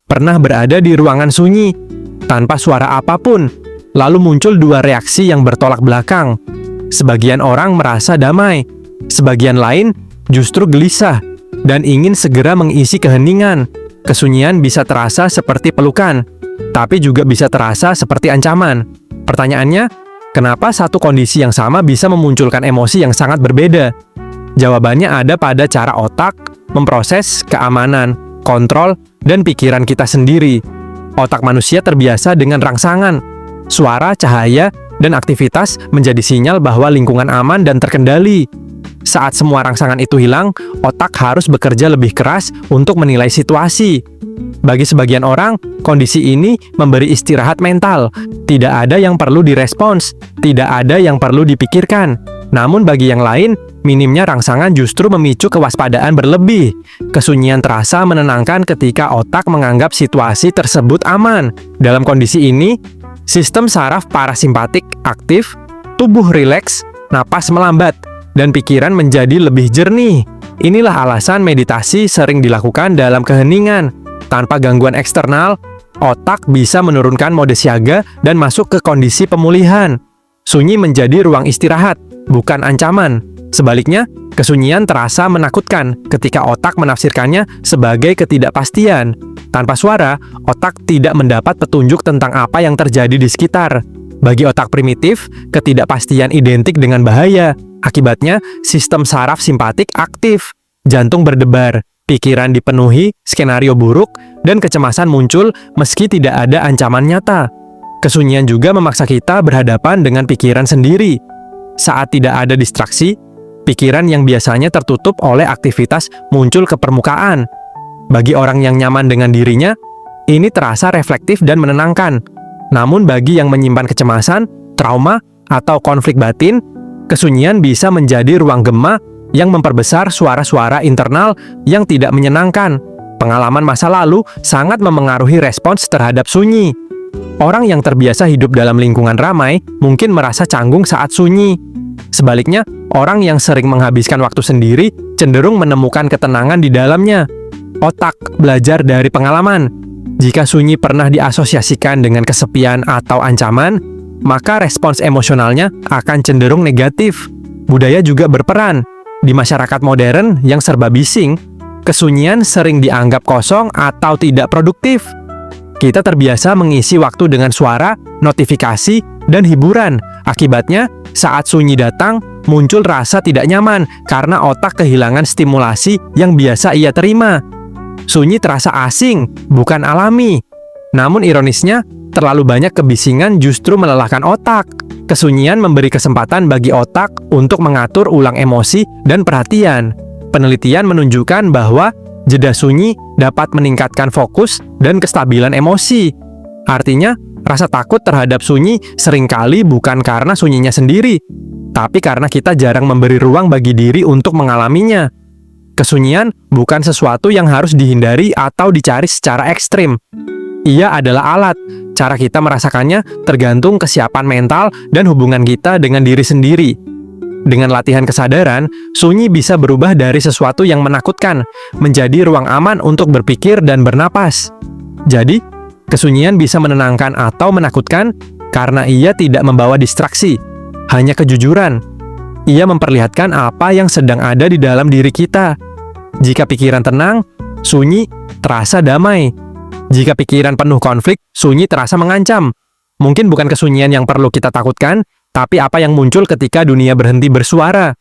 pernah berada di ruangan sunyi, tanpa suara apapun, lalu muncul dua reaksi yang bertolak belakang. Sebagian orang merasa damai, sebagian lain justru gelisah, dan ingin segera mengisi keheningan. Kesunyian bisa terasa seperti pelukan, tapi juga bisa terasa seperti ancaman. Pertanyaannya, kenapa satu kondisi yang sama bisa memunculkan emosi yang sangat berbeda? Jawabannya ada pada cara otak memproses keamanan, kontrol, dan pikiran kita sendiri. Otak manusia terbiasa dengan rangsangan, suara, cahaya, dan aktivitas menjadi sinyal bahwa lingkungan aman dan terkendali. Saat semua rangsangan itu hilang, otak harus bekerja lebih keras untuk menilai situasi. Bagi sebagian orang, kondisi ini memberi istirahat mental. Tidak ada yang perlu direspons, tidak ada yang perlu dipikirkan. Namun bagi yang lain, minimnya rangsangan justru memicu kewaspadaan berlebih. Kesunyian terasa menenangkan ketika otak menganggap situasi tersebut aman. Dalam kondisi ini, sistem saraf parasimpatik aktif, tubuh rileks, napas melambat, dan pikiran menjadi lebih jernih. Inilah alasan meditasi sering dilakukan dalam keheningan. Tanpa gangguan eksternal, otak bisa menurunkan mode siaga dan masuk ke kondisi pemulihan. Sunyi menjadi ruang istirahat, bukan ancaman. Sebaliknya, kesunyian terasa menakutkan ketika otak menafsirkannya sebagai ketidakpastian. Tanpa suara, otak tidak mendapat petunjuk tentang apa yang terjadi di sekitar. Bagi otak primitif, ketidakpastian identik dengan bahaya. Akibatnya, sistem saraf simpatik aktif, jantung berdebar, pikiran dipenuhi skenario buruk, dan kecemasan muncul meski tidak ada ancaman nyata. Kesunyian juga memaksa kita berhadapan dengan pikiran sendiri. Saat tidak ada distraksi, pikiran yang biasanya tertutup oleh aktivitas muncul ke permukaan. Bagi orang yang nyaman dengan dirinya, ini terasa reflektif dan menenangkan. Namun bagi yang menyimpan kecemasan, trauma, atau konflik batin, kesunyian bisa menjadi ruang gema yang memperbesar suara-suara internal yang tidak menyenangkan. Pengalaman masa lalu sangat memengaruhi respons terhadap sunyi. Orang yang terbiasa hidup dalam lingkungan ramai mungkin merasa canggung saat sunyi. Sebaliknya, orang yang sering menghabiskan waktu sendiri cenderung menemukan ketenangan di dalamnya. Otak belajar dari pengalaman. Jika sunyi pernah diasosiasikan dengan kesepian atau ancaman, maka respons emosionalnya akan cenderung negatif. Budaya juga berperan. Di masyarakat modern yang serba bising, kesunyian sering dianggap kosong atau tidak produktif. Kita terbiasa mengisi waktu dengan suara, notifikasi, dan hiburan. Akibatnya, saat sunyi datang, muncul rasa tidak nyaman karena otak kehilangan stimulasi yang biasa ia terima. Sunyi terasa asing, bukan alami. Namun ironisnya, terlalu banyak kebisingan justru melelahkan otak. Kesunyian memberi kesempatan bagi otak untuk mengatur ulang emosi dan perhatian. Penelitian menunjukkan bahwa jeda sunyi dapat meningkatkan fokus dan kestabilan emosi. Artinya, rasa takut terhadap sunyi seringkali bukan karena sunyinya sendiri, tapi karena kita jarang memberi ruang bagi diri untuk mengalaminya. Kesunyian bukan sesuatu yang harus dihindari atau dicari secara ekstrim. Ia adalah alat. Cara kita merasakannya tergantung kesiapan mental dan hubungan kita dengan diri sendiri. Dengan latihan kesadaran, sunyi bisa berubah dari sesuatu yang menakutkan menjadi ruang aman untuk berpikir dan bernapas. Jadi, kesunyian bisa menenangkan atau menakutkan karena ia tidak membawa distraksi, hanya kejujuran. Ia memperlihatkan apa yang sedang ada di dalam diri kita. Jika pikiran tenang, sunyi terasa damai. Jika pikiran penuh konflik, sunyi terasa mengancam. Mungkin bukan kesunyian yang perlu kita takutkan, tapi apa yang muncul ketika dunia berhenti bersuara.